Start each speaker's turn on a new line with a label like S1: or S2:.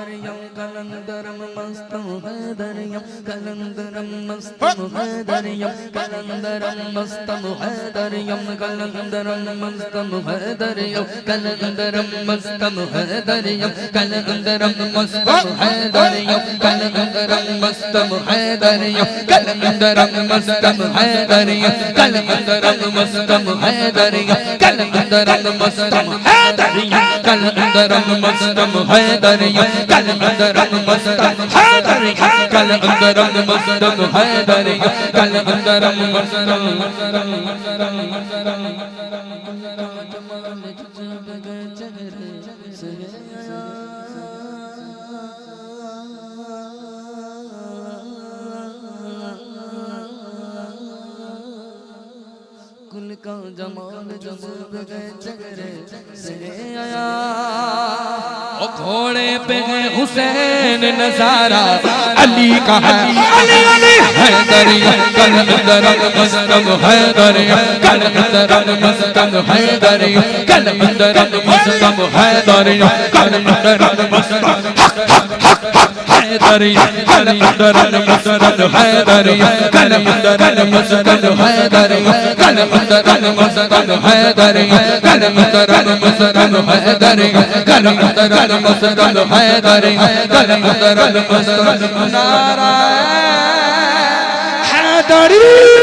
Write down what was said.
S1: حیدریم کلندرم مستم حیدریم کلندرم مستم حیدریم کلندرم مستم حیدریم کلندرم مستم حیدریم کلندرم مستم حیدریم کلندرم مستم حیدریم کلندرم مستم حیدریم کلندرم مستم حیدریم کلندرم مستم حیدریم کلندرم مستم حیدریم کلندرم مستم حیدریم کلندرم مستم حیدریم کلندرم مستم حیدریم کلندرم مستم کل کا جمال جذب گئے چہرے سے آیا گھوڑے پہ ہے حسین نظارہ علی کا ہے علی علی حیدریم کلندرم مستم حیدریم کلندرم مستم حیدریم کلندرم مستم حیدریم کلندرم مستم حیدریم کلندرم مستم حیدریم کلندرم مستم حیدریم کلندرم مستم حیدریم کلندرم مستم حیدریم کلندرم مستم حیدریم کلندرم مستم نعرہ حیدری